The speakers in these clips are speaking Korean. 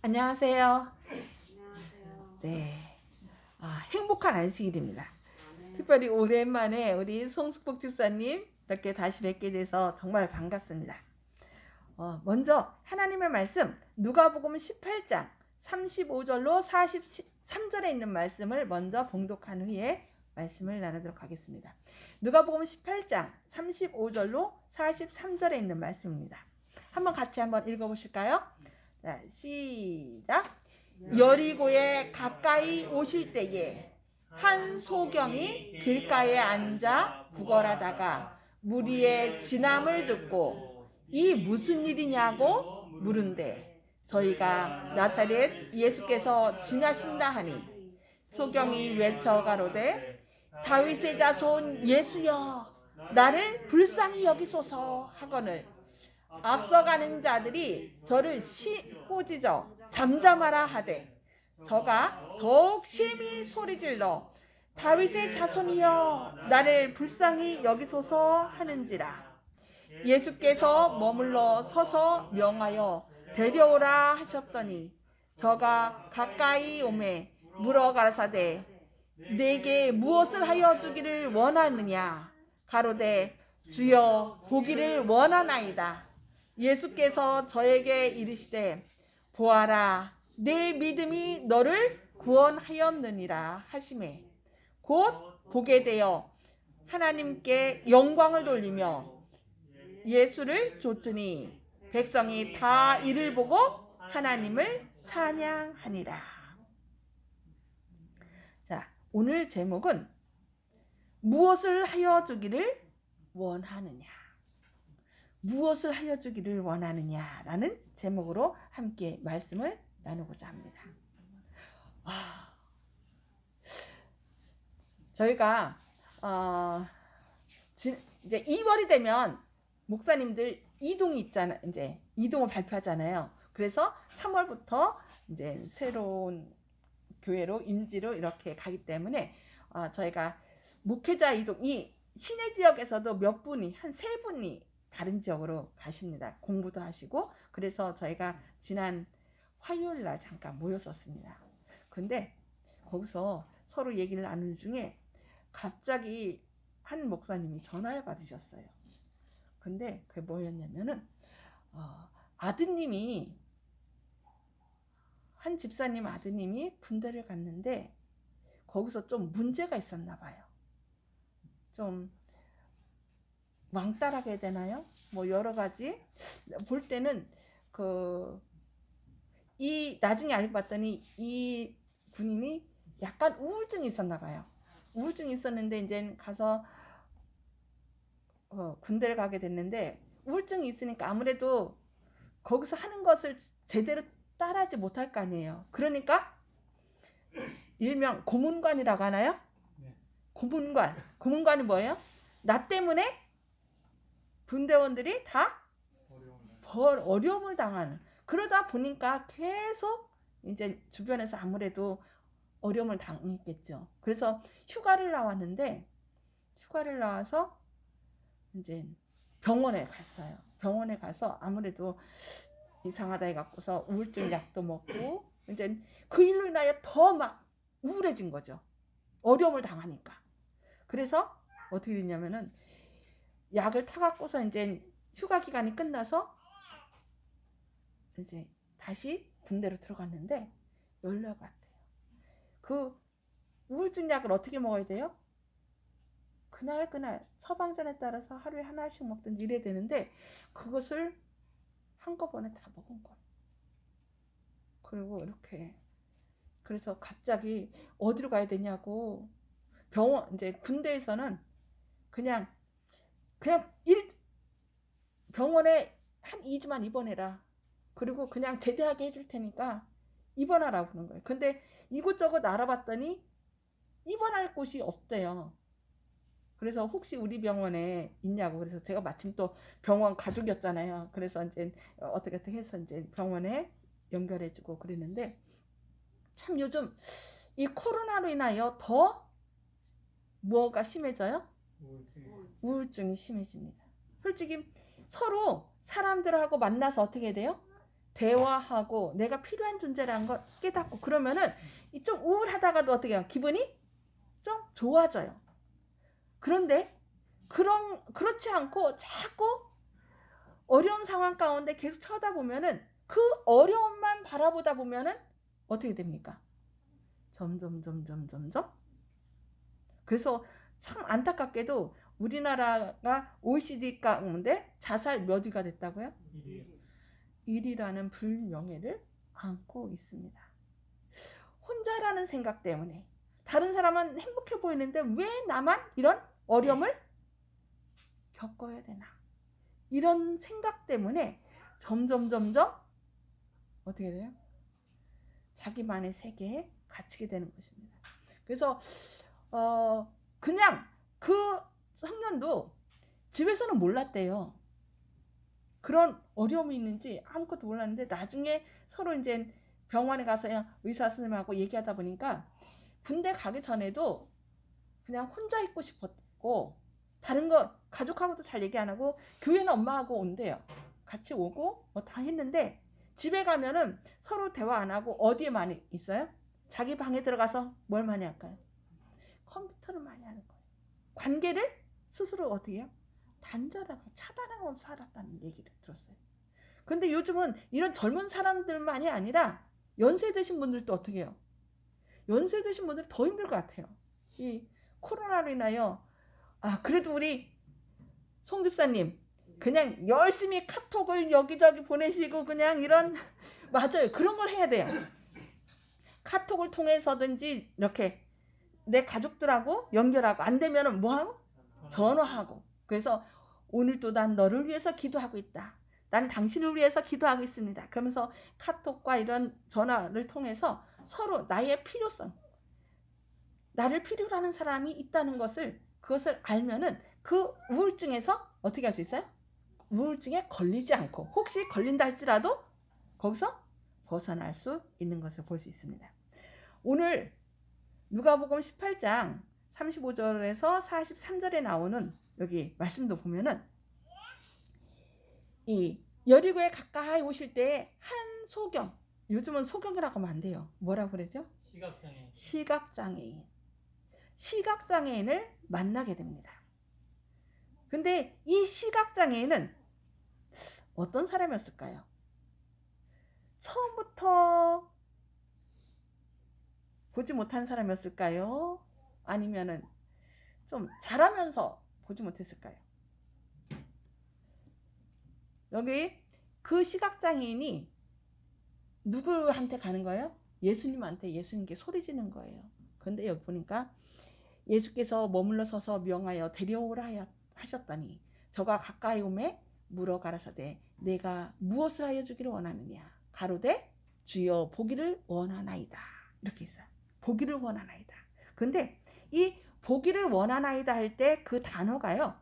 안녕하세요. 안녕하세요. 네. 행복한 안식일입니다. 특별히 오랜만에 우리 송숙복 집사님 이렇게 다시 뵙게 돼서 정말 반갑습니다. 먼저 하나님의 말씀 누가복음 18장 35절로 43절에 있는 말씀을 먼저 봉독한 후에 말씀을 나누도록 하겠습니다. 누가복음 18장 35절로 43절에 있는 말씀입니다. 한번 같이 한번 읽어보실까요? 자, 시작. 여리고에 가까이 오실 때에 한 소경이 길가에 앉아 구걸하다가 무리의 진함을 듣고 이 무슨 일이냐고 물은데 저희가 나사렛 예수께서 지나신다 하니 소경이 외쳐 가로되 다윗의 자손 예수여 나를 불쌍히 여기소서 하거늘 앞서가는 자들이 저를 꼬지져 잠잠하라 하되 저가 더욱 심히 소리질러 다윗의 자손이여 나를 불쌍히 여기소서 하는지라. 예수께서 머물러 서서 명하여 데려오라 하셨더니 저가 가까이 오매 물어 가라사대 내게 무엇을 하여 주기를 원하느냐 가로되 주여 보기를 원하나이다. 예수께서 저에게 이르시되 보아라 내 믿음이 너를 구원하였느니라 하시매 곧 보게 되어 하나님께 영광을 돌리며 예수를 좇으니 백성이 다 이를 보고 하나님을 찬양하니라. 자, 오늘 제목은 무엇을 하여 주기를 원하느냐, 무엇을 하여 주기를 원하느냐라는 제목으로 함께 말씀을 나누고자 합니다. 저희가 이제 2월이 되면 목사님들 이동이 있잖아요. 이제 이동을 발표하잖아요. 그래서 3월부터 이제 새로운 교회로 임지로 이렇게 가기 때문에 저희가 목회자 이동이 시내 지역에서도 몇 분이 한 3분이 다른 지역으로 가십니다. 공부도 하시고. 그래서 저희가 지난 화요일 날 잠깐 모였었습니다. 근데 거기서 서로 얘기를 나누는 중에 갑자기 한 목사님이 전화를 받으셨어요. 근데 그게 뭐였냐면은 아드님이 한 집사님 아드님이 군대를 갔는데 거기서 좀 문제가 있었나 봐요. 좀 왕따라고 해야 되나요? 뭐 여러 가지 볼 때는 나중에 알고 봤더니 이 군인이 약간 우울증이 있었나 봐요. 우울증이 있었는데 이제 가서 군대를 가게 됐는데 우울증이 있으니까 아무래도 거기서 하는 것을 제대로 따라하지 못할 거 아니에요. 그러니까 일명 고문관이라고 하나요? 네. 고문관이 뭐예요? 나 때문에 군대원들이 다 어려움을 당하는. 그러다 보니까 계속 이제 주변에서 아무래도 어려움을 당했겠죠. 그래서 휴가를 나와서 이제 병원에 갔어요. 병원에 가서 아무래도 이상하다 해갖고서 우울증 약도 먹고 이제 그 일로 인하여 더 막 우울해진 거죠. 어려움을 당하니까. 그래서 어떻게 됐냐면은 약을 타갖고서 이제 휴가 기간이 끝나서 이제 다시 군대로 들어갔는데 연락 왔대요. 그 우울증 약을 어떻게 먹어야 돼요? 그날 처방전에 따라서 하루에 하나씩 먹든지 이래야 되는데 그것을 한꺼번에 다 먹은 거예요. 그리고 이렇게 그래서 갑자기 어디로 가야 되냐고 이제 군대에서는 그냥 병원에 한 2주만 입원해라. 그리고 그냥 제대하게 해줄 테니까 입원하라고 그러는 거예요. 근데 이곳저곳 알아봤더니 입원할 곳이 없대요. 그래서 혹시 우리 병원에 있냐고. 그래서 제가 마침 또 병원 가족이었잖아요. 그래서 이제 어떻게 해서 이제 병원에 연결해주고 그랬는데 참 요즘 이 코로나로 인하여 더 뭐가 심해져요? 우울증이 심해집니다. 솔직히 서로 사람들하고 만나서 어떻게 돼요? 대화하고 내가 필요한 존재라는 걸 깨닫고 그러면은 좀 우울하다가도 어떻게 해요? 기분이 좀 좋아져요. 그런데 그렇지 않고 자꾸 어려운 상황 가운데 계속 쳐다보면은 그 어려움만 바라보다 보면은 어떻게 됩니까? 점점. 그래서 참 안타깝게도 우리나라가 OECD 가운데 자살 몇 위가 됐다고요? 1위라는 불명예를 안고 있습니다. 혼자라는 생각 때문에 다른 사람은 행복해 보이는데 왜 나만 이런 어려움을 겪어야 되나? 이런 생각 때문에 점점 어떻게 돼요? 자기만의 세계에 갇히게 되는 것입니다. 그래서 그냥 그 청년도 집에서는 몰랐대요. 그런 어려움이 있는지 아무것도 몰랐는데 나중에 서로 이제 병원에 가서 의사 선생님하고 얘기하다 보니까 군대 가기 전에도 그냥 혼자 있고 싶었고 다른 거 가족하고도 잘 얘기 안 하고 교회는 엄마하고 온대요. 같이 오고 뭐 다 했는데 집에 가면은 서로 대화 안 하고 어디에 많이 있어요? 자기 방에 들어가서 뭘 많이 할까요? 컴퓨터를 많이 하는 거예요. 관계를 스스로 어떻게 해요? 단절하고 차단하고 살았다는 얘기를 들었어요. 근데 요즘은 이런 젊은 사람들만이 아니라 연세 드신 분들도 어떻게 해요? 연세 드신 분들 더 힘들 것 같아요. 이 코로나로 인하여 그래도 우리 송 집사님 그냥 열심히 카톡을 여기저기 보내시고 그냥 이런 맞아요. 그런 걸 해야 돼요. 카톡을 통해서든지 이렇게 내 가족들하고 연결하고 안 되면은 뭐하고? 전화하고. 그래서 오늘도 난 너를 위해서 기도하고 있다. 난 당신을 위해서 기도하고 있습니다. 그러면서 카톡과 이런 전화를 통해서 서로 나의 필요성, 나를 필요로 하는 사람이 있다는 그것을 알면은 그 우울증에서 어떻게 할 수 있어요? 우울증에 걸리지 않고 혹시 걸린다 할지라도 거기서 벗어날 수 있는 것을 볼 수 있습니다. 오늘 누가복음 18장 35절에서 43절에 나오는 여기 말씀도 보면은 이 여리고에 가까이 오실 때 한 소경, 요즘은 소경이라고 하면 안 돼요. 뭐라고 그러죠? 시각장애인을 만나게 됩니다. 근데 이 시각장애인은 어떤 사람이었을까요? 처음부터 보지 못한 사람이었을까요? 아니면은 좀 자라면서 보지 못했을까요? 여기 그 시각장애인이 누구한테 가는 거예요? 예수님한테 예수님께 소리 지는 거예요. 그런데 여기 보니까 예수께서 머물러 서서 명하여 데려오라 하셨더니 저가 가까이 오매 물어 가라사대 내가 무엇을 하여 주기를 원하느냐 가로되 주여 보기를 원하나이다. 이렇게 있어요. 보기를 원하나이다. 근데 이 보기를 원하나이다 할 때 그 단어가요.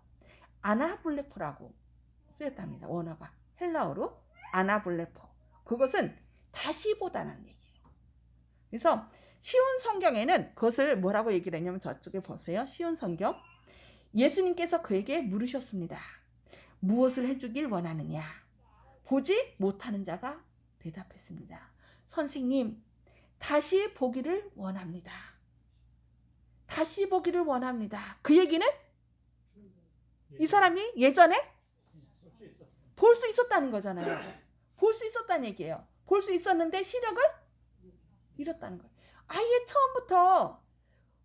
아나블레포라고 쓰였답니다. 원어가 헬라어로 아나블레포. 그것은 다시 보다는 얘기예요. 그래서 쉬운 성경에는 그것을 뭐라고 얘기를 했냐면 저쪽에 보세요. 쉬운 성경. 예수님께서 그에게 물으셨습니다. 무엇을 해주길 원하느냐? 보지 못하는 자가 대답했습니다. 선생님, 다시 보기를 원합니다. 다시 보기를 원합니다. 그 얘기는 이 사람이 예전에 볼 수 있었다는 거잖아요. 볼 수 있었다는 얘기예요. 볼 수 있었는데 시력을 잃었다는 거예요. 아예 처음부터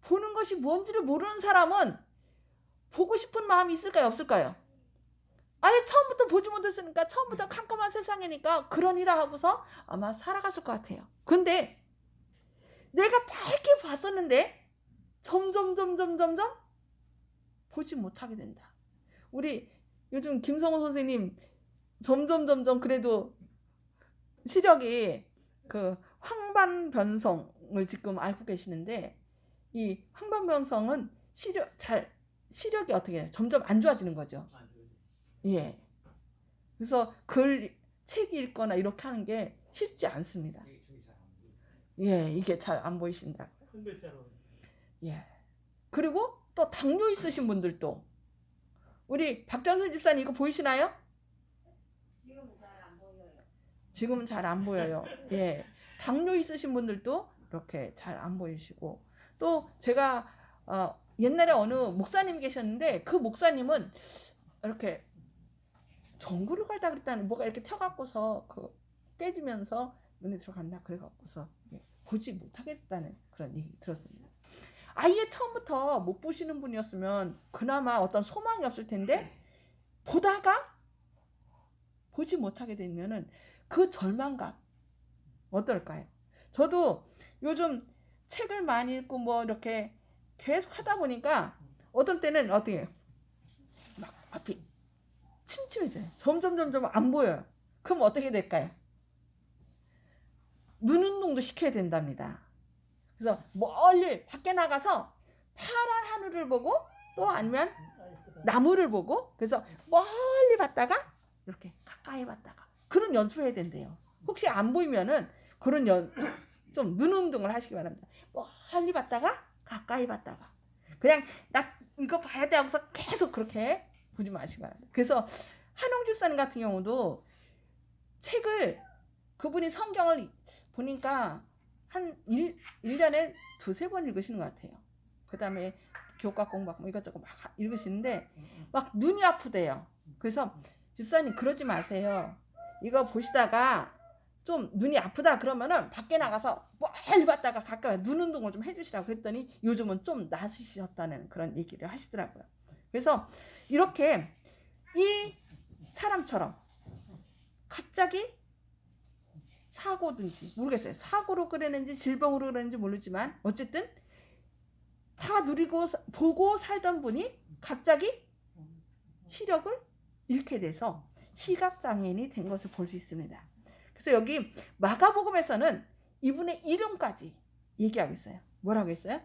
보는 것이 뭔지를 모르는 사람은 보고 싶은 마음이 있을까요? 없을까요? 아예 처음부터 보지 못했으니까 처음부터 캄캄한 세상이니까 그러니라 하고서 아마 살아갔을 것 같아요. 근데 내가 밝게 봤었는데 점점 보지 못하게 된다. 우리 요즘 김성호 선생님 점점 그래도 시력이 그 황반변성을 지금 앓고 계시는데 이 황반변성은 시력이 어떻게 해요? 점점 안 좋아지는 거죠. 예. 그래서 책 읽거나 이렇게 하는 게 쉽지 않습니다. 예, 이게 잘 안 보이신다. 큰 글자로. 예. 그리고 또 당뇨 있으신 분들도 우리 박정선 집사님 이거 보이시나요? 지금은 잘 안 보여요. 지금은 잘 안 보여요. 예. 당뇨 있으신 분들도 이렇게 잘 안 보이시고 또 제가 옛날에 어느 목사님이 계셨는데 그 목사님은 이렇게 전구를 갈다 그랬다는 뭐가 이렇게 튀어갖고서 그 깨지면서 눈에 들어갔나 그래갖고서 보지 못하게 됐다는 그런 얘기 들었습니다. 아예 처음부터 못 보시는 분이었으면 그나마 어떤 소망이 없을 텐데 보다가 보지 못하게 되면은 그 절망감 어떨까요? 저도 요즘 책을 많이 읽고 뭐 이렇게 계속 하다 보니까 어떤 때는 어떻게 막 앞이 침침해져요. 점점 안 보여요. 그럼 어떻게 될까요? 눈 운동도 시켜야 된답니다. 그래서 멀리 밖에 나가서 파란 하늘을 보고 또 아니면 나무를 보고 그래서 멀리 봤다가 이렇게 가까이 봤다가 그런 연습을 해야 된대요. 혹시 안 보이면은 그런 좀 눈 운동을 하시기 바랍니다. 멀리 봤다가 가까이 봤다가 그냥 나 이거 봐야 돼 하고서 계속 그렇게 보지 마시기 바랍니다. 그래서 한홍 집사님 같은 경우도 책을 그분이 성경을 보니까 한 1년에 2-3번 읽으시는 것 같아요. 그 다음에 교과 공부하고 뭐 이것저것 막 읽으시는데 막 눈이 아프대요. 그래서 집사님 그러지 마세요. 이거 보시다가 좀 눈이 아프다 그러면은 밖에 나가서 멀리 봤다가 가까이 눈 운동을 좀 해주시라고 그랬더니 요즘은 좀 나으셨다는 그런 얘기를 하시더라고요. 그래서 이렇게 이 사람처럼 갑자기 사고든지 모르겠어요. 사고로 그랬는지 질병으로 그랬는지 모르지만 어쨌든 다 누리고 보고 살던 분이 갑자기 시력을 잃게 돼서 시각장애인이 된 것을 볼 수 있습니다. 그래서 여기 마가복음에서는 이분의 이름까지 얘기하고 있어요. 뭐라고 했어요?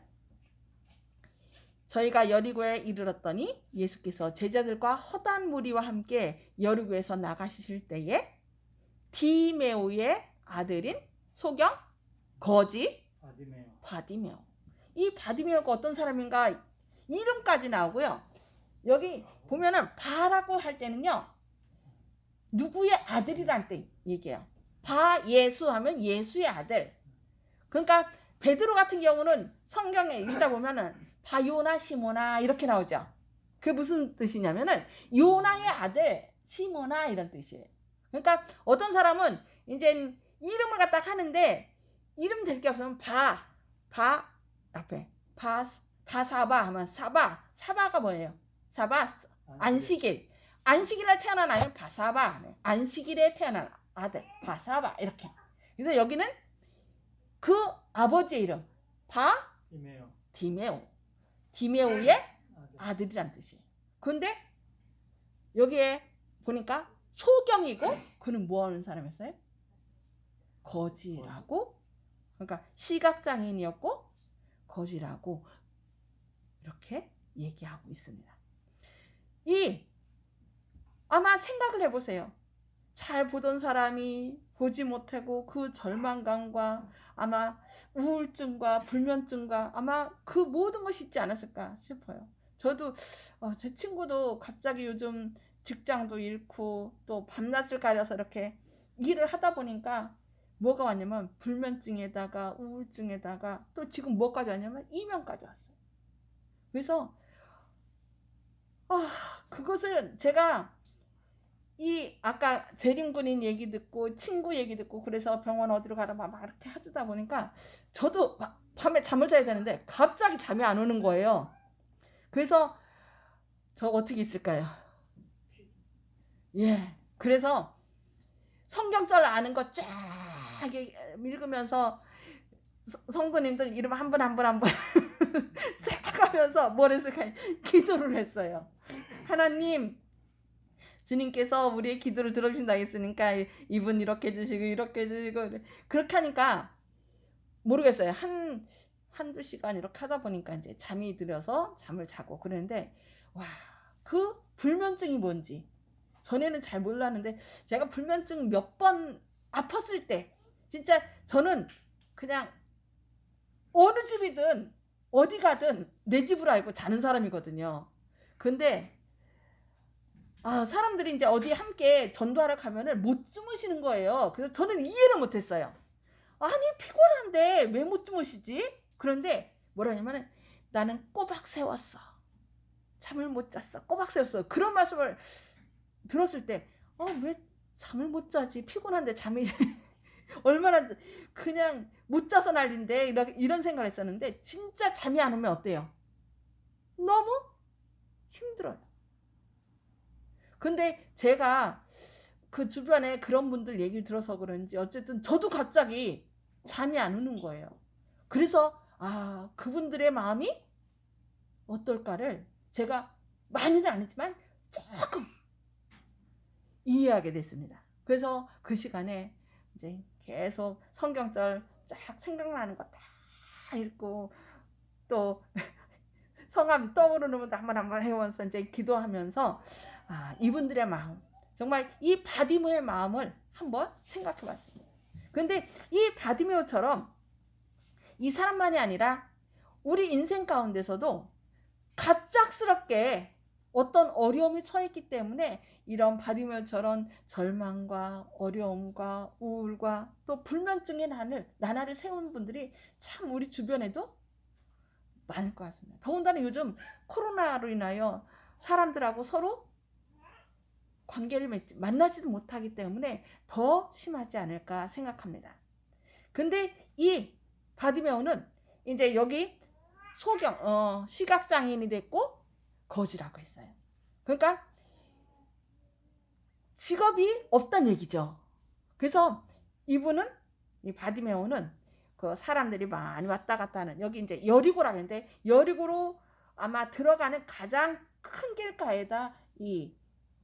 저희가 여리고에 이르렀더니 예수께서 제자들과 허다한 무리와 함께 여리고에서 나가실 때에 디메오의 아들인 소경 거지 바디메오. 이 바디메오가 어떤 사람인가 이름까지 나오고요. 여기 보면은 바라고 할 때는요. 누구의 아들이란 뜻 얘기해요. 바 예수 하면 예수의 아들. 그러니까 베드로 같은 경우는 성경에 읽다 보면은 바요나 시모나 이렇게 나오죠. 그게 무슨 뜻이냐면은 요나의 아들 시모나 이런 뜻이에요. 그러니까 어떤 사람은 이제 이름을 갖다 하는데 이름 될 게 없으면 바 앞에 바사바 하면 사바가 뭐예요? 사바 안식일에 태어난 아이는 바사바 안식일에 태어난 아들 바사바 이렇게. 그래서 여기는 그 아버지의 이름 디메오의 아들이란 뜻이에요. 그런데 여기에 보니까 소경이고 그는 뭐 하는 사람이었어요? 거지라고. 그러니까 시각장애인이었고 거지라고 이렇게 얘기하고 있습니다. 아마 생각을 해보세요. 잘 보던 사람이 보지 못하고 그 절망감과 아마 우울증과 불면증과 아마 그 모든 것이 있지 않았을까 싶어요. 저도 제 친구도 갑자기 요즘 직장도 잃고 또 밤낮을 가려서 이렇게 일을 하다 보니까 뭐가 왔냐면 불면증에다가 우울증에다가 또 지금 뭐까지 왔냐면 이명까지 왔어요. 그래서 그것을 제가 아까 재림군인 얘기 듣고 친구 얘기 듣고 그래서 병원 어디로 가라 막 이렇게 하다 보니까 저도 밤에 잠을 자야 되는데 갑자기 잠이 안 오는 거예요. 그래서 저 어떻게 있을까요? 그래서 성경절 아는 거 쫙 읽으면서 성도님들 이름 한 분 쫙 하면서 뭘 했을까요? 기도를 했어요. 하나님, 주님께서 우리의 기도를 들어주신다 했으니까 이분 이렇게 해주시고 이렇게 해주시고 그렇게 하니까 모르겠어요. 한두 시간 이렇게 하다 보니까 이제 잠이 들어서 잠을 자고 그러는데 그 불면증이 뭔지 전에는 잘 몰랐는데 제가 불면증 몇 번 아팠을 때 진짜 저는 그냥 어느 집이든 어디 가든 내 집으로 알고 자는 사람이거든요. 근데 사람들이 이제 어디 함께 전도하러 가면은 못 주무시는 거예요. 그래서 저는 이해를 못했어요. 아니 피곤한데 왜 못 주무시지? 그런데 뭐라냐면은 나는 꼬박 세웠어. 잠을 못 잤어. 꼬박 세웠어. 그런 말씀을 들었을 때 왜 잠을 못 자지? 피곤한데 잠이 얼마나 그냥 못 자서 난린데 이런 생각을 했었는데 진짜 잠이 안 오면 어때요? 너무 힘들어요. 근데 제가 그 주변에 그런 분들 얘기를 들어서 그런지 어쨌든 저도 갑자기 잠이 안 오는 거예요. 그래서 그분들의 마음이 어떨까를 제가 많이는 아니지만 조금 이해하게 됐습니다. 그래서 그 시간에 이제 계속 성경절 쫙 생각나는 거 다 읽고 또 성함이 떠오르는 분도 한번 해보면서 이제 기도하면서 이분들의 마음, 정말 이 바디메오의 마음을 한번 생각해 봤습니다. 근데 이 바디메오처럼 이 사람만이 아니라 우리 인생 가운데서도 갑작스럽게 어떤 어려움이 처했기 때문에 이런 바디메오처럼 절망과 어려움과 우울과 또 불면증의 나날을 세우는 분들이 참 우리 주변에도 많을 것 같습니다. 더군다나 요즘 코로나로 인하여 사람들하고 서로 관계를 만나지도 못하기 때문에 더 심하지 않을까 생각합니다. 근데 이 바디메오는 이제 여기 시각장애인이 됐고 거지라고 했어요. 그러니까 직업이 없다는 얘기죠. 그래서 이분은, 이 바디메오는 그 사람들이 많이 왔다 갔다 하는, 여기 이제 여리고라고 했는데 여리고로 아마 들어가는 가장 큰 길가에다 이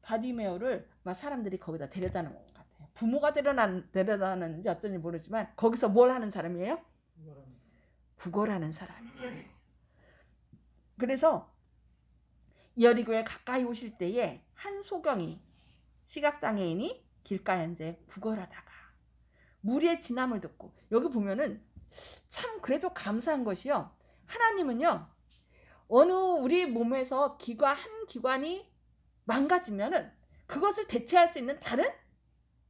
바디메오를 막 사람들이 거기다 데려다는 것 같아요. 부모가 데려다는지 어쩐지 모르지만 거기서 뭘 하는 사람이에요? 구걸하는 사람이에요. 그래서 여리고에 가까이 오실 때에 한 소경이, 시각장애인이 길가에 이제 구걸하다가 무리의 진함을 듣고, 여기 보면은 참 그래도 감사한 것이요, 하나님은요 어느 우리 몸에서 한 기관이 망가지면은 그것을 대체할 수 있는 다른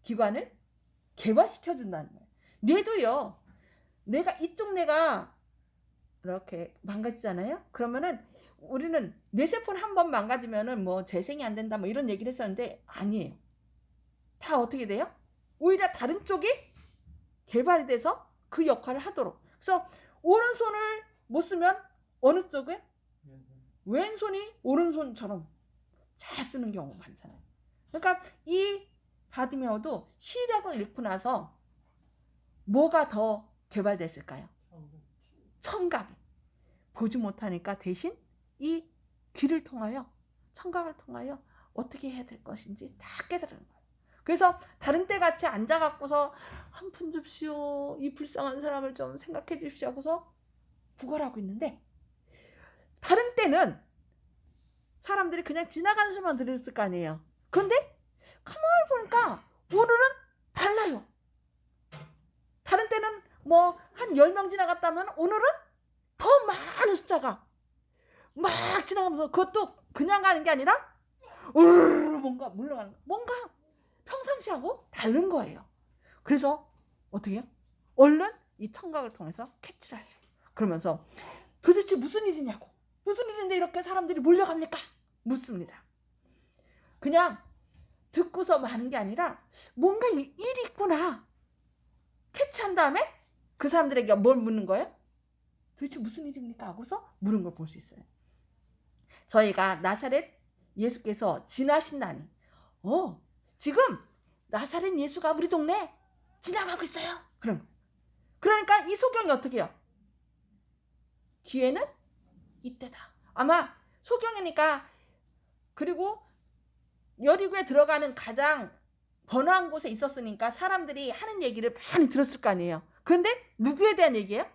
기관을 개발시켜 준다는 거예요. 뇌도요, 이쪽 뇌가 이렇게 망가지잖아요. 그러면은 우리는 뇌세포를 한번 망가지면은 뭐 재생이 안 된다 뭐 이런 얘기를 했었는데 아니에요. 다 어떻게 돼요? 오히려 다른 쪽이 개발이 돼서 그 역할을 하도록. 그래서 오른손을 못 쓰면 어느 쪽에? 왼손이 오른손처럼 잘 쓰는 경우가 많잖아요. 그러니까 이 바디메오도 시력을 잃고 나서 뭐가 더 개발됐을까요? 청각이. 보지 못하니까 대신 이 귀를 통하여, 청각을 통하여 어떻게 해야 될 것인지 다 깨달은 거예요. 그래서 다른 때 같이 앉아갖고서 한 푼 줍시오, 이 불쌍한 사람을 좀 생각해 주십시오 하고서 구걸하고 있는데, 다른 때는 사람들이 그냥 지나가는 소리만 들었을 거 아니에요. 그런데 가만히 보니까 오늘은 달라요. 다른 때는 뭐 한 10명 지나갔다면 오늘은 더 많은 숫자가 막 지나가면서, 그것도 그냥 가는 게 아니라 뭔가 물러가는 거, 뭔가 평상시하고 다른 거예요. 그래서 어떻게 해요? 얼른 이 청각을 통해서 캐치를 해요. 그러면서 도대체 무슨 일이냐고, 무슨 일인데 이렇게 사람들이 몰려갑니까? 묻습니다. 그냥 듣고서 마는 게 아니라 뭔가 일이 있구나 캐치한 다음에 그 사람들에게 뭘 묻는 거예요? 도대체 무슨 일입니까? 하고서 물은 걸 볼 수 있어요. 저희가 나사렛 예수께서 지나신다니, 지금 나사렛 예수가 우리 동네 지나가고 있어요. 그러니까 이 소경이 어떻게 해요? 기회는 이때다. 아마 소경이니까, 그리고 여리고에 들어가는 가장 번화한 곳에 있었으니까 사람들이 하는 얘기를 많이 들었을 거 아니에요. 그런데 누구에 대한 얘기예요?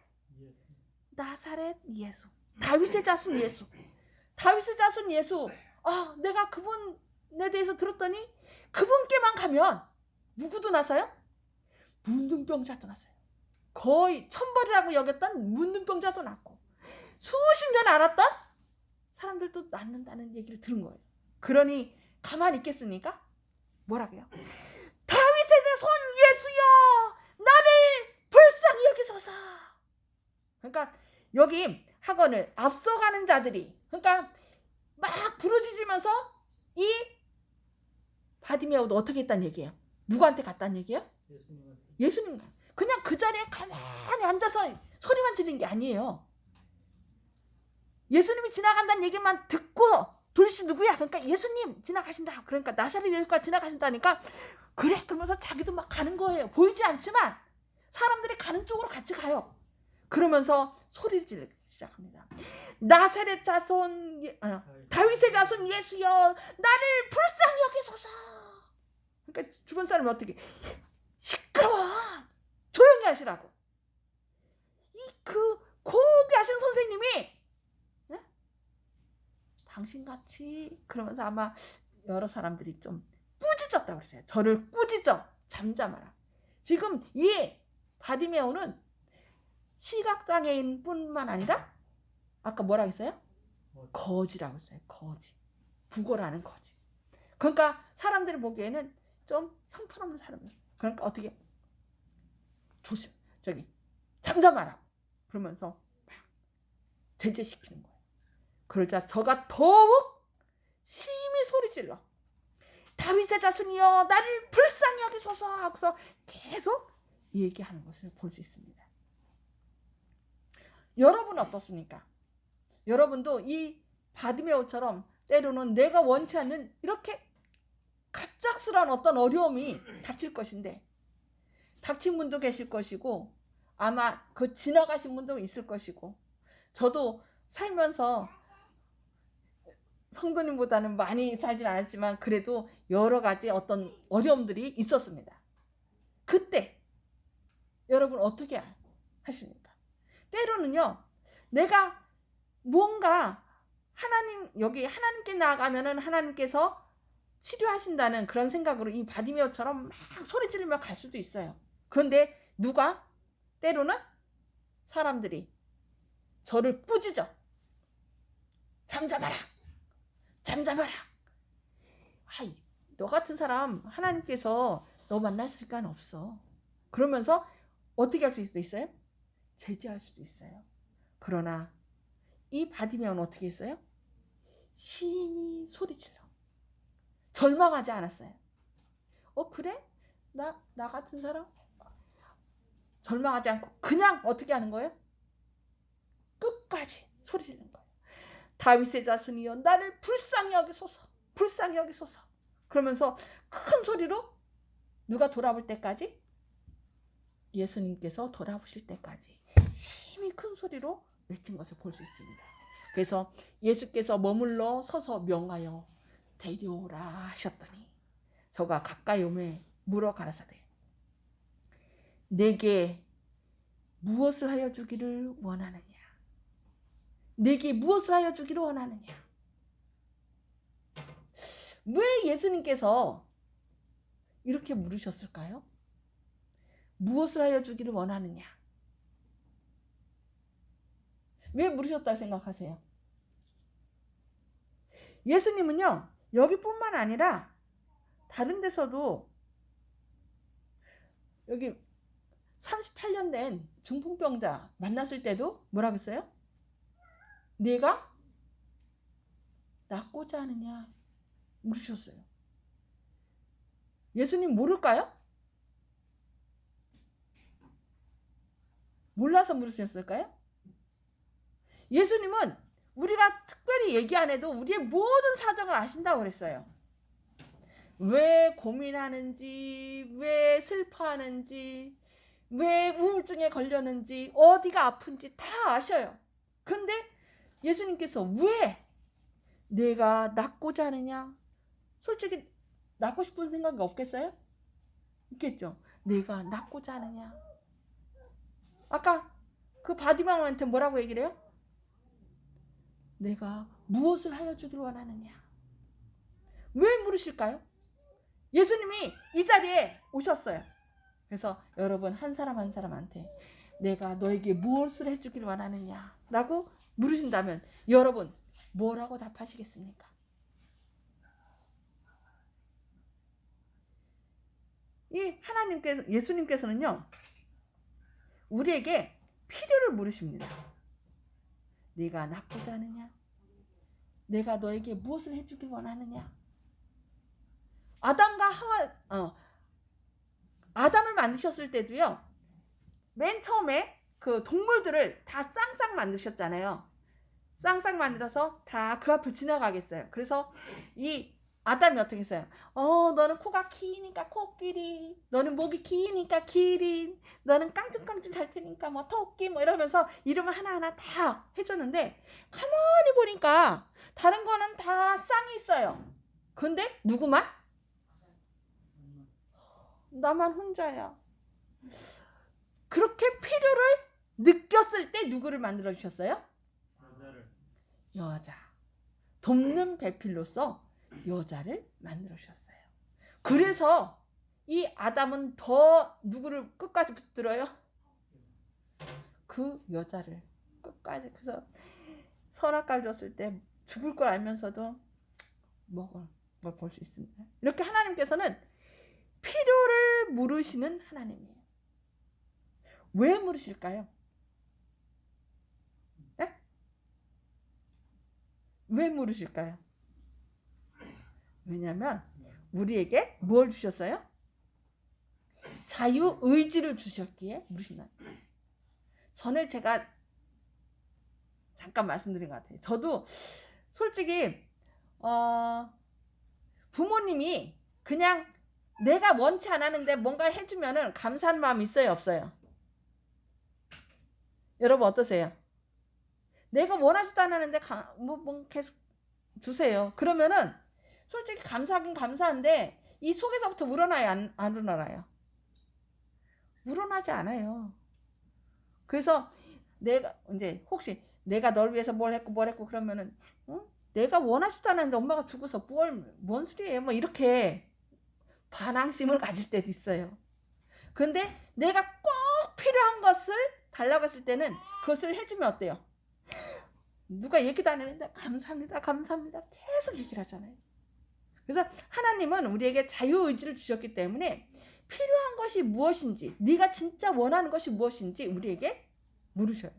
나사렛 예수, 다윗의 자손 예수. 다윗의 자손 예수. 내가 그분에 대해서 들었더니 그분께만 가면 누구도 나서요? 문둥병자도 나서요. 거의 천벌이라고 여겼던 문둥병자도 낫고 수십 년 알았던 사람들도 낫는다는 얘기를 들은 거예요. 그러니 가만히 있겠습니까? 뭐라고요? 다윗의 자손 예수여 나를 불쌍히 여기소서. 그러니까 여기 학원을 앞서가는 자들이, 그러니까 막 부르짖으면서 이 바디메오도 어떻게 했다는 얘기예요? 누구한테 갔다는 얘기예요? 예수님. 그냥 그 자리에 가만히 앉아서 소리만 지르는 게 아니에요. 예수님이 지나간다는 얘기만 듣고 도대체 누구야? 그러니까 예수님 지나가신다. 그러니까 나사렛 예수가 지나가신다니까 그래 그러면서 자기도 막 가는 거예요. 보이지 않지만 사람들이 가는 쪽으로 같이 가요. 그러면서 소리를 지르기 시작합니다. 나사렛 자손 다윗의 자손 예수여 나를 불쌍히 여기소서. 그러니까 주변 사람이 어떻게 시끄러워 조용히 하시라고. 그 고귀하신 선생님이 당신같이 그러면서 아마 여러 사람들이 좀 꾸짖었다고 그랬어요. 저를 꾸짖어 잠잠하라. 지금 이 바디메오는 시각장애인 뿐만 아니라 아까 뭐라 했어요? 거지라고 했어요. 거지. 부고라는 거지. 그러니까 사람들이 보기에는 좀 형편없는 사람이었어요. 그러니까 어떻게 잠잠하라 그러면서 막 제재시키는 거예요. 그러자 저가 더욱 심히 소리질러 다윗의 자손이여 나를 불쌍히 여기소서 하고서 계속 얘기하는 것을 볼 수 있습니다. 여러분은 어떻습니까? 여러분도 이 바디메오처럼 때로는 내가 원치 않는 이렇게 갑작스러운 어떤 어려움이 닥칠 것인데 닥친 분도 계실 것이고 아마 그 지나가신 분도 있을 것이고 저도 살면서 성도님보다는 많이 살진 않았지만 그래도 여러 가지 어떤 어려움들이 있었습니다. 그때 여러분 어떻게 하십니까? 때로는요 내가 뭔가 여기 하나님께 나아가면은 하나님께서 치료하신다는 그런 생각으로 이 바디메오처럼 막 소리 지르며 갈 수도 있어요. 그런데 누가 때로는 사람들이 저를 꾸짖어 잠잠하라 잠잠하라. 아이, 너 같은 사람 하나님께서 너 만날 시간 없어. 그러면서 어떻게 할 수 있어요? 제지할 수도 있어요. 그러나 이 바디메오는 어떻게 했어요? 심히 소리질러 절망하지 않았어요. 그래? 나 같은 사람? 절망하지 않고 그냥 어떻게 하는 거예요? 끝까지 소리 지르는 거예요. 다윗의 자손이여 나를 불쌍히 여기소서 불쌍히 여기소서. 그러면서 큰 소리로 누가 돌아볼 때까지? 예수님께서 돌아보실 때까지 힘이 큰 소리로 외친 것을 볼 수 있습니다. 그래서 예수께서 머물러 서서 명하여 데려오라 하셨더니 저가 가까이 오매 물어 가라사대 내게 무엇을 하여 주기를 원하느냐? 내게 무엇을 하여 주기를 원하느냐? 왜 예수님께서 이렇게 물으셨을까요? 무엇을 하여 주기를 원하느냐? 왜 물으셨다고 생각하세요? 예수님은요 여기뿐만 아니라 다른 데서도 여기 38년 된 중풍병자 만났을 때도 뭐라고 했어요? 네가 낫고자 하느냐 물으셨어요. 예수님 모를까요? 몰라서 물으셨을까요? 예수님은 우리가 특별히 얘기 안 해도 우리의 모든 사정을 아신다고 그랬어요. 왜 고민하는지, 왜 슬퍼하는지, 왜 우울증에 걸렸는지, 어디가 아픈지 다 아셔요. 근데 예수님께서 왜 내가 낫고자 하느냐? 솔직히 낫고 싶은 생각이 없겠어요? 있겠죠. 내가 낫고자 하느냐? 아까 그 바디메오한테 뭐라고 얘기를 해요? 내가 무엇을 하여 주기를 원하느냐? 왜 물으실까요? 예수님이 이 자리에 오셨어요. 그래서 여러분 한 사람 한 사람한테 내가 너에게 무엇을 해주기를 원하느냐 라고 물으신다면 여러분 뭐라고 답하시겠습니까? 이 하나님께서 예수님께서는요 우리에게 필요를 물으십니다. 네가 낳고자 하느냐? 내가 너에게 무엇을 해주길 원하느냐? 아담을 만드셨을 때도요 맨 처음에 그 동물들을 다 쌍쌍 만드셨잖아요. 쌍쌍 만들어서 다 그 앞을 지나가겠어요. 그래서 이 아담이 어떻게 했어요? 너는 코가 기니까 코끼리, 너는 목이 기니까 기린, 너는 깡충깡충 잘 테니까 뭐 토끼 뭐 이러면서 이름을 하나하나 다 해줬는데 가만히 보니까 다른 거는 다 쌍이 있어요. 근데 누구만? 나만 혼자야. 그렇게 필요를 느꼈을 때 누구를 만들어 주셨어요? 여자. 돕는 배필로서 여자를 만들어 주셨어요. 그래서 이 아담은 더 누구를 끝까지 붙들어요? 그 여자를 끝까지. 그래서 선악과를 줬을 때 죽을 걸 알면서도 먹을 걸 볼 수 있습니다. 이렇게 하나님께서는 필요를 물으시는 하나님이에요. 왜 물으실까요? 네? 왜 물으실까요? 왜냐하면 우리에게 뭘 주셨어요? 자유의지를 주셨기에 물으신다. 전에 제가 잠깐 말씀드린 것 같아요. 저도 솔직히 부모님이 그냥 내가 원치 않았는데 뭔가 해주면은 감사한 마음 있어요, 없어요? 여러분 어떠세요? 내가 원하지도 않았는데 뭐 계속 주세요. 그러면은 솔직히 감사하긴 감사한데 이 속에서부터 우러나요, 안 우러나요? 우러나지 않아요. 그래서 내가 이제 혹시 내가 널 위해서 뭘 했고 그러면은 내가 원하지도 않았는데 엄마가 주고서 뭔 소리예요? 뭐 이렇게 반항심을 가질 때도 있어요. 근데 내가 꼭 필요한 것을 달라고 했을 때는 그것을 해주면 어때요? 누가 얘기도 안 했는데 감사합니다, 감사합니다 계속 얘기를 하잖아요. 그래서 하나님은 우리에게 자유의지를 주셨기 때문에 필요한 것이 무엇인지, 네가 진짜 원하는 것이 무엇인지 우리에게 물으셔요.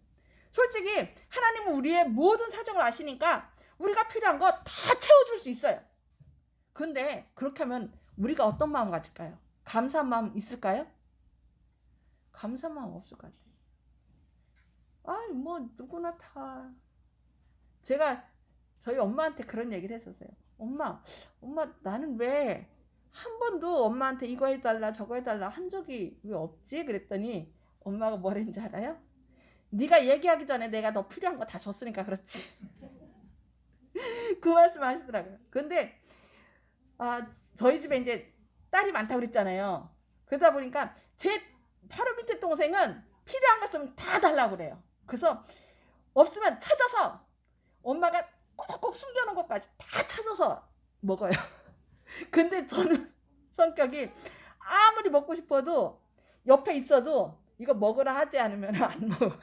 솔직히 하나님은 우리의 모든 사정을 아시니까 우리가 필요한 거 다 채워줄 수 있어요. 근데 그렇게 하면 우리가 어떤 마음 가질까요? 감사한 마음 있을까요? 감사한 마음 없을 것 같아요. 뭐 누구나 다. 제가 저희 엄마한테 그런 얘기를 했었어요. 엄마 나는 왜 한 번도 엄마한테 이거 해달라 저거 해달라 한 적이 왜 없지? 그랬더니 엄마가 뭐랬는지 알아요? 네가 얘기하기 전에 내가 너 필요한 거 다 줬으니까 그렇지. 그 말씀 하시더라고요. 근데 저희 집에 이제 딸이 많다고 그랬잖아요. 그러다 보니까 제 바로 밑에 동생은 필요한 거 있으면 다 달라고 그래요. 그래서 없으면 찾아서 엄마가 꼭꼭 숨겨놓은 것까지 다 찾아서 먹어요. 근데 저는 성격이 아무리 먹고 싶어도 옆에 있어도 이거 먹으라 하지 않으면 안 먹어요.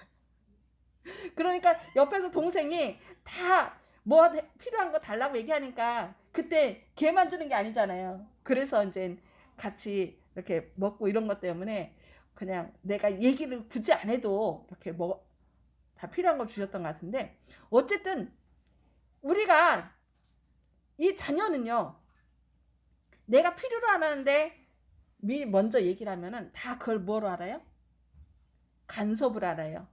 그러니까 옆에서 동생이 다 뭐 필요한 거 달라고 얘기하니까 그때 걔만 주는 게 아니잖아요. 그래서 이제 같이 이렇게 먹고 이런 것 때문에 그냥 내가 얘기를 굳이 안 해도 이렇게 다 필요한 거 주셨던 것 같은데, 어쨌든 우리가 이 자녀는요 내가 필요로 안 하는데 미리 먼저 얘기를 하면은 다 그걸 뭐로 알아요? 간섭을 알아요.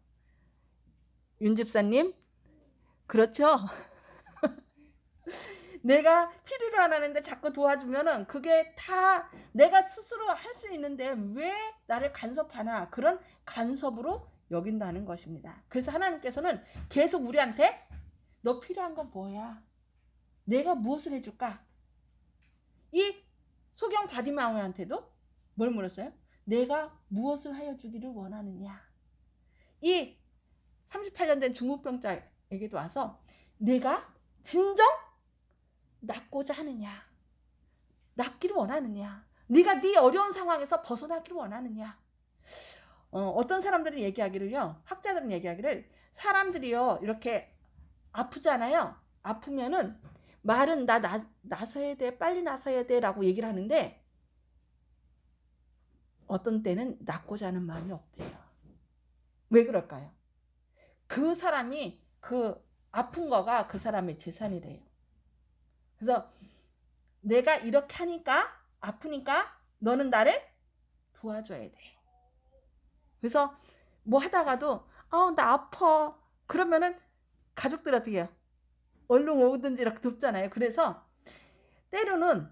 윤 집사님 그렇죠? 내가 필요로 안 하는데 자꾸 도와주면은 그게 다 내가 스스로 할 수 있는데 왜 나를 간섭하나, 그런 간섭으로 여긴다는 것입니다. 그래서 하나님께서는 계속 우리한테 너 필요한 건 뭐야? 내가 무엇을 해줄까? 이 소경 바디마우한테도 뭘 물었어요? 내가 무엇을 하여 주기를 원하느냐? 이 38년 된 중국병자에게도 와서 내가 진정 낫고자 하느냐? 낫기를 원하느냐? 네가 네 어려운 상황에서 벗어나기를 원하느냐? 어떤 사람들은 얘기하기를요, 학자들은 얘기하기를, 사람들이요 이렇게 아프잖아요. 아프면은 말은 나서야 돼, 빨리 나서야 돼 라고 얘기를 하는데 어떤 때는 낫고자 하는 마음이 없대요. 왜 그럴까요? 그 사람이 그 아픈 거가 그 사람의 재산이래요. 그래서 내가 이렇게 하니까 아프니까 너는 나를 도와줘야 돼. 그래서 뭐 하다가도 나 아파. 그러면은 가족들 어떻게 해요? 얼른 오든지 이렇게 돕잖아요. 그래서 때로는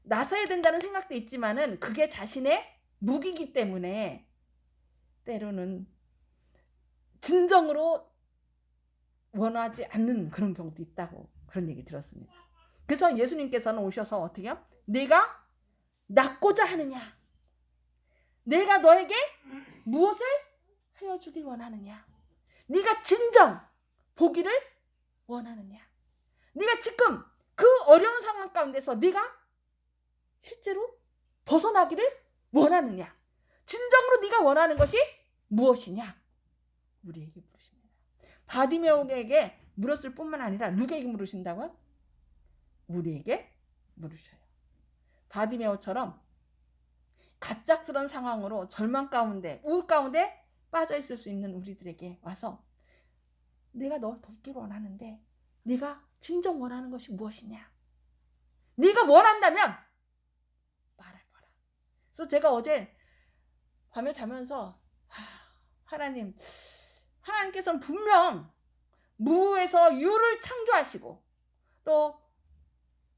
나서야 된다는 생각도 있지만은 그게 자신의 무기이기 때문에 때로는 진정으로 원하지 않는 그런 경우도 있다고 그런 얘기 들었습니다. 그래서 예수님께서는 오셔서 어떻게 해요? 내가 낫고자 하느냐? 내가 너에게 무엇을 하여 주길 원하느냐? 네가 진정 보기를 원하느냐? 네가 지금 그 어려운 상황 가운데서 네가 실제로 벗어나기를 원하느냐? 진정으로 네가 원하는 것이 무엇이냐? 우리에게 물으십니다. 바디메오에게 물었을 뿐만 아니라 누구에게 물으신다고요? 우리에게 물으셔요. 바디메오처럼 갑작스런 상황으로 절망 가운데 우울 가운데 빠져 있을 수 있는 우리들에게 와서 내가 널 돕기를 원하는데 네가 진정 원하는 것이 무엇이냐? 네가 원한다면 말해봐라. 그래서 제가 어제 밤에 자면서 하나님께서는 분명 무에서 유를 창조하시고 또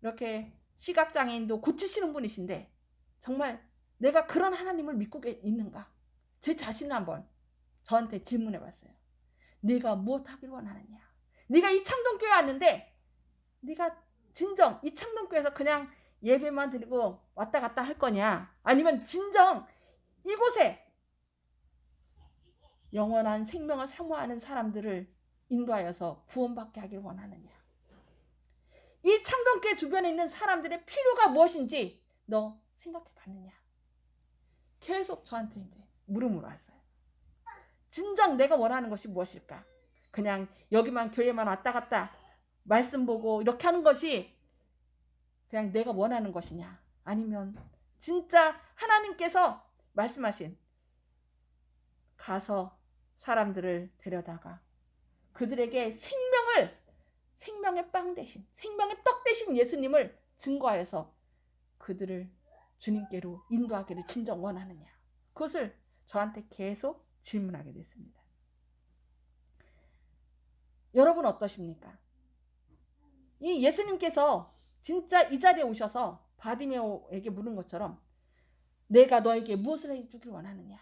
이렇게 시각장애인도 고치시는 분이신데 정말 내가 그런 하나님을 믿고 있는가? 제 자신을 한번 저한테 질문해 봤어요. 네가 무엇 하길 원하느냐? 네가 이 창동교회 왔는데 네가 진정 이 창동교회에서 그냥 예배만 드리고 왔다 갔다 할 거냐? 아니면 진정 이곳에 영원한 생명을 사모하는 사람들을 인도하여서 구원받게 하길 원하느냐? 이 창동교회 주변에 있는 사람들의 필요가 무엇인지 너 생각해 봤느냐? 계속 저한테 이제 물음으로 왔어요. 진정 내가 원하는 것이 무엇일까? 그냥 여기만 교회만 왔다 갔다 말씀 보고 이렇게 하는 것이 그냥 내가 원하는 것이냐? 아니면 진짜 하나님께서 말씀하신 가서 사람들을 데려다가 그들에게 생명의 빵 대신 생명의 떡 대신 예수님을 증거하여서 그들을 주님께로 인도하기를 진정 원하느냐? 그것을 저한테 계속 질문하게 됐습니다. 여러분 어떠십니까? 이 예수님께서 진짜 이 자리에 오셔서 바디메오에게 물은 것처럼 내가 너에게 무엇을 해주길 원하느냐?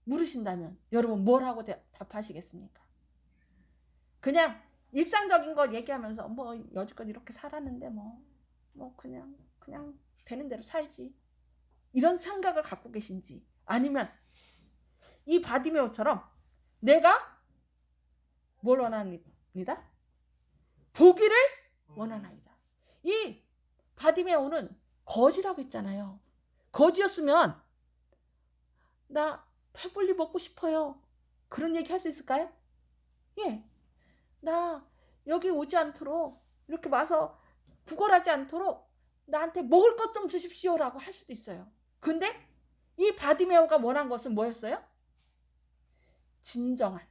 물으신다면 여러분 뭐라고 답하시겠습니까? 그냥 일상적인 거 얘기하면서 뭐 여지껏 이렇게 살았는데 뭐 그냥 되는 대로 살지 이런 생각을 갖고 계신지 아니면 이 바디메오처럼 내가 뭘 원합니다? 보기를 원하나이다. 이 바디메오는 거지라고 했잖아요. 거지였으면 나 배불리 먹고 싶어요. 그런 얘기 할 수 있을까요? 예. 나 여기 오지 않도록 이렇게 와서 구걸하지 않도록 나한테 먹을 것 좀 주십시오라고 할 수도 있어요. 근데 이 바디메오가 원한 것은 뭐였어요? 진정한.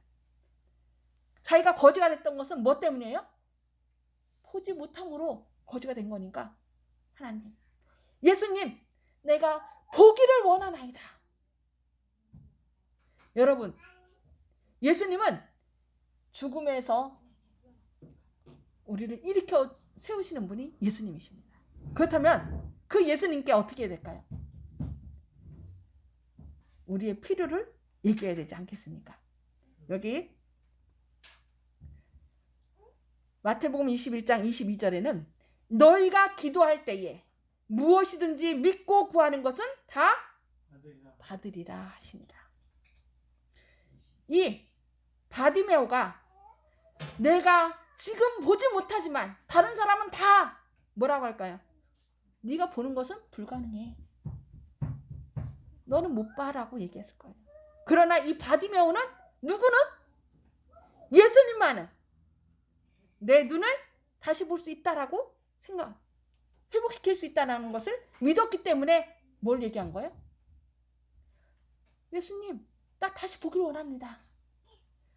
자기가 거지가 됐던 것은 뭐 때문이에요? 보지 못함으로 거지가 된 거니까 하나님, 예수님, 내가 보기를 원하나이다. 여러분, 예수님은 죽음에서 우리를 일으켜 세우시는 분이 예수님이십니다. 그렇다면 그 예수님께 어떻게 해야 될까요? 우리의 필요를 얘기해야 되지 않겠습니까? 여기 마태복음 21장 22절에는 너희가 기도할 때에 무엇이든지 믿고 구하는 것은 다 받으리라 하십니다. 이 바디메오가 내가 지금 보지 못하지만 다른 사람은 다 뭐라고 할까요? 네가 보는 것은 불가능해. 너는 못 봐라고 얘기했을 거예요. 그러나 이 바디메오는 누구는? 예수님만은 내 눈을 다시 볼 수 있다라고 회복시킬 수 있다는 것을 믿었기 때문에 뭘 얘기한 거예요? 예수님, 나 다시 보기를 원합니다.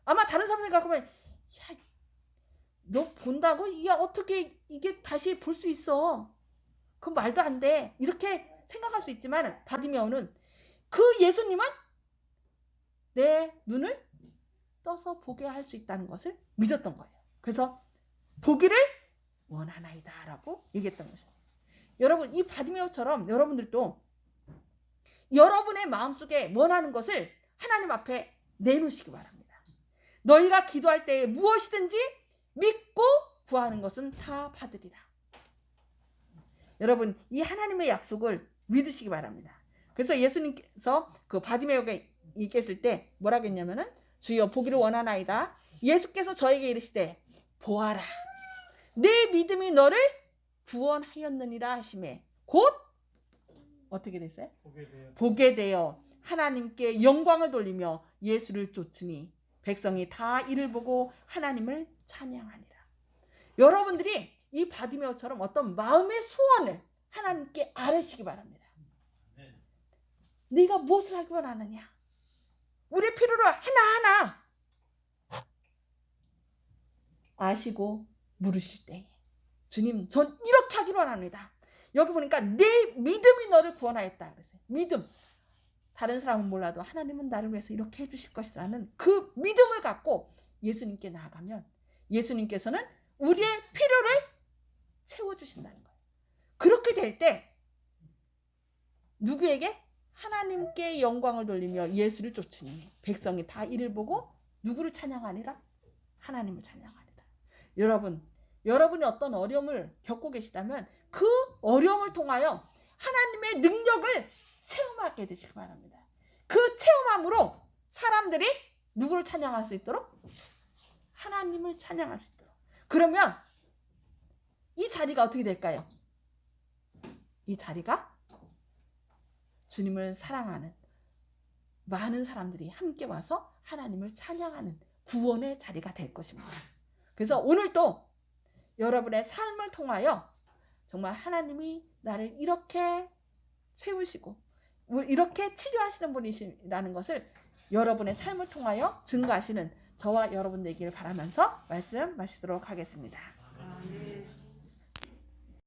아마 다른 사람들 갖고 보면, 야, 너 본다고? 야, 어떻게 이게 다시 볼 수 있어? 그건 말도 안 돼. 이렇게 생각할 수 있지만 바디메오는 그 예수님은 내 눈을 떠서 보게 할 수 있다는 것을 믿었던 거예요. 그래서 보기를 원하나이다 라고 얘기했던 것이죠. 여러분, 이 바디메오처럼 여러분들도 여러분의 마음속에 원하는 것을 하나님 앞에 내놓으시기 바랍니다. 너희가 기도할 때에 무엇이든지 믿고 구하는 것은 다 받으리라. 여러분, 이 하나님의 약속을 믿으시기 바랍니다. 그래서 예수님께서 그 바디메오가 얘기했을 때 뭐라고 했냐면은, 주여 보기를 원하나이다. 예수께서 저에게 이르시되 보아라, 내 믿음이 너를 구원하였느니라 하시매 곧 어떻게 됐어요? 보게 되어 하나님께 영광을 돌리며 예수를 쫓으니 백성이 다 이를 보고 하나님을 찬양하니라. 여러분들이 이 바디메오처럼 어떤 마음의 소원을 하나님께 아뢰시기 바랍니다. 네가 무엇을 하기 원하느냐? 우리의 필요를 하나하나 아시고 물으실 때에, 주님, 전 이렇게 하기를 원합니다. 여기 보니까 내 믿음이 너를 구원하였다 그랬어요. 믿음. 다른 사람은 몰라도 하나님은 나를 위해서 이렇게 해주실 것이라는 그 믿음을 갖고 예수님께 나아가면 예수님께서는 우리의 필요를 채워주신다는 거예요. 그렇게 될 때 누구에게? 하나님께 영광을 돌리며 예수를 쫓으니 백성이 다 이를 보고 누구를 찬양하니라? 하나님을 찬양하니라. 여러분이 어떤 어려움을 겪고 계시다면 그 어려움을 통하여 하나님의 능력을 체험하게 되시기 바랍니다. 그 체험함으로 사람들이 누구를 찬양할 수 있도록? 하나님을 찬양할 수 있도록. 그러면 이 자리가 어떻게 될까요? 이 자리가 주님을 사랑하는 많은 사람들이 함께 와서 하나님을 찬양하는 구원의 자리가 될 것입니다. 그래서 오늘도 여러분의 삶을 통하여 정말 하나님이 나를 이렇게 세우시고 이렇게 치료하시는 분이시라는 것을 여러분의 삶을 통하여 증거하시는 저와 여러분 되기를 바라면서 말씀 마치도록 하겠습니다. 아멘.